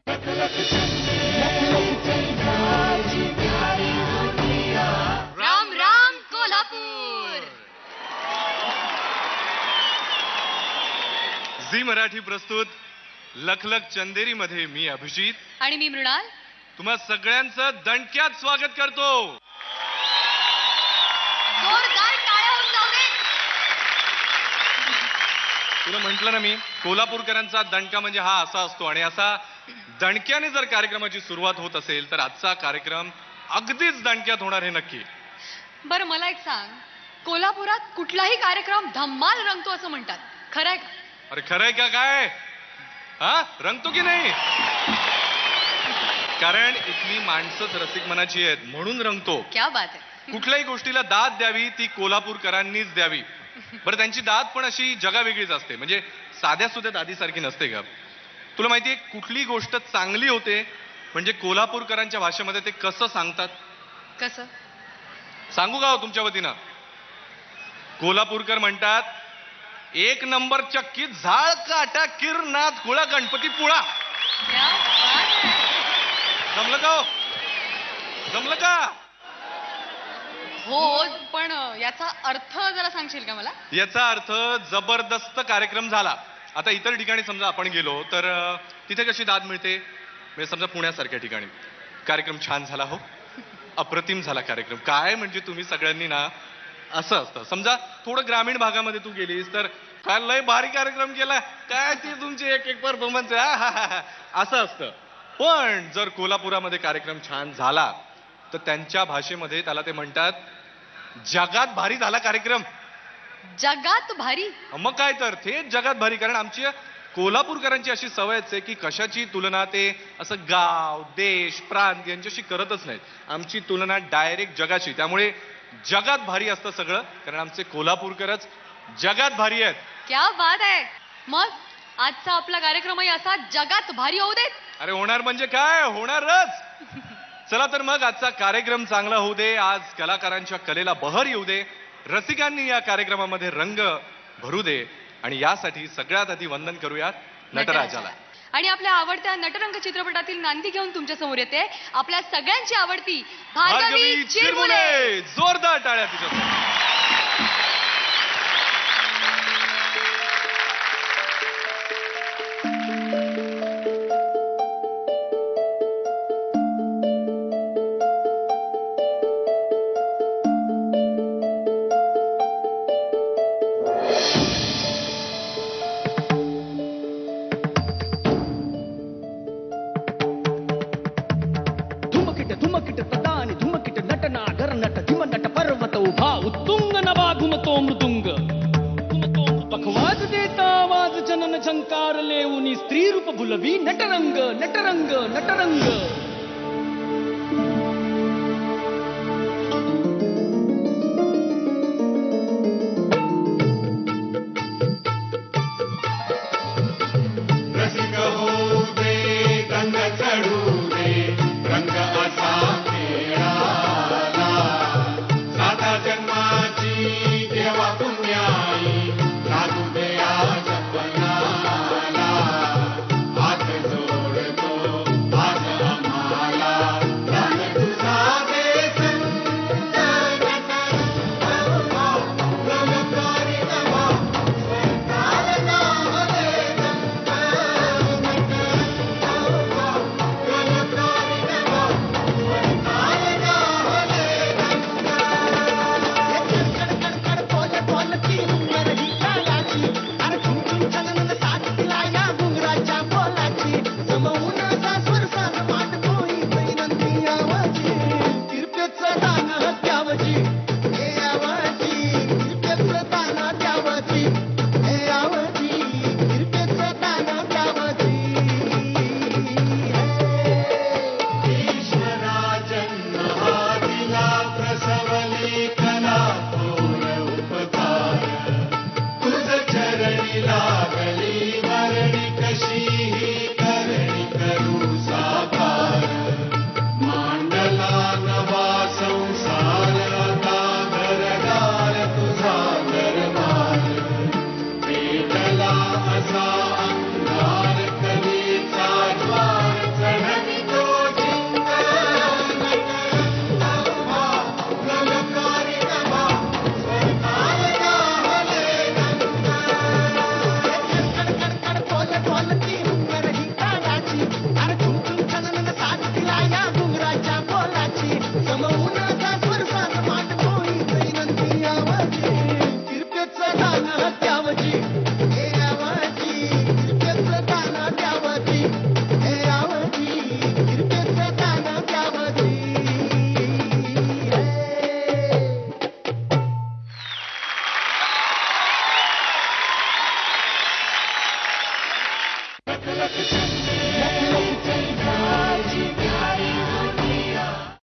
Ram Ram Kolhapur. Zee Marathi प्रस्तुत लखलख चंदेरी मध्ये मी अभिजित आणि मी मृणाल तुम्हा सगळ्यांचं दणक्यात स्वागत करतो. जोरदार टाळ्या होऊन जाऊ दे. तुला म्हटलं ना मी, कोल्हापूरकरांचा दणका म्हणजे हा असा असतो आणि असा दणक्याने जर कार्यक्रमाची सुरुवात होत असेल तर आजचा कार्यक्रम अगदीच दणक्यात होणार हे नक्की. बरं मला एक सांग, कोल्हापुरात कुठलाही कार्यक्रम धम्माल रंगतो असं म्हणतात, खरंय का? अरे खरंय का काय? हा रंगतो की नाही? कारण इथली माणसंच रसिक मनाची आहेत म्हणून रंगतो. क्या बात आहे. कुठल्याही गोष्टीला दाद द्यावी ती कोल्हापूरकरांनीच द्यावी. बरं त्यांची दाद पण अशी जगावेगळीच असते, म्हणजे साध्या सुध्या दादीसारखी नसते का? तुला माहितीये कुठली गोष्ट चांगली होते म्हणजे कोल्हापूरकरांच्या भाषेमध्ये ते कसं सांगतात? कसं सांगू का हो तुमच्या वतीनं? कोल्हापूरकर म्हणतात, एक नंबर चक्की झाळ काटा किरनाथ कुळा गणपती पुळा. क्या बात आहे. जमलं का हो? जमलं का? हो पण याचा अर्थ जरा सांगशील का मला? याचा अर्थ जबरदस्त कार्यक्रम झाला. आता इतर ठिकाणी समजा आपण गेलो तर तिथे कशी दाद मिळते? म्हणजे समजा पुण्यासारख्या ठिकाणी कार्यक्रम छान झाला हो, अप्रतिम झाला कार्यक्रम. काय म्हणजे तुम्ही सगळ्यांनी ना, असं असतं. समजा थोडं ग्रामीण भागामध्ये तू गेलीस तर काय लय भारी कार्यक्रम केला, काय ती तुमची एक एक परफॉर्मन्स असं असतं. पण जर कोल्हापुरामध्ये कार्यक्रम छान झाला तर त्यांच्या भाषेमध्ये त्याला ते म्हणतात, जगात भारी झाला कार्यक्रम. जगात भारी? मग काय तर थेट जगात भारी. कारण आमची कोल्हापूरकरांची अशी सवयच आहे की कशाची तुलना ते असं गाव, देश, प्रांत यांच्याशी करतच नाहीत. आमची तुलना डायरेक्ट जगाची. त्यामुळे जगात भारी असतं सगळं, कारण आमचे कोल्हापूरकरच जगात भारी आहेत. क्या बात आहे. मग आजचा आपला कार्यक्रमही असा जगात भारी होऊ देत. अरे होणार म्हणजे काय, होणारच. चला तर मग आजचा कार्यक्रम चांगला होऊ दे. आज कलाकारांच्या कलेला बहर येऊ दे. रसिकांनी या कार्यक्रमामध्ये रंग भरू दे. आणि यासाठी सगळ्यात आधी वंदन करूयात नटराजाला. आणि आपल्या आवडत्या नटरंग चित्रपटातील नांदी घेऊन तुमच्या समोर येते आपल्या सगळ्यांची आवडती भार्गवी चिरमुले. जोरदार टाळ्या तिच्यासाठी. धुमकिट तदानी धुमकिट नटना घर नट धिम नट पर्वत उभा उत्तुंग नभा घुमतो मृदुंग. पखवाज देता आवाज जनन झंकार लेऊनी स्त्री रूप भुलवी नटरंग नटरंग नटरंग.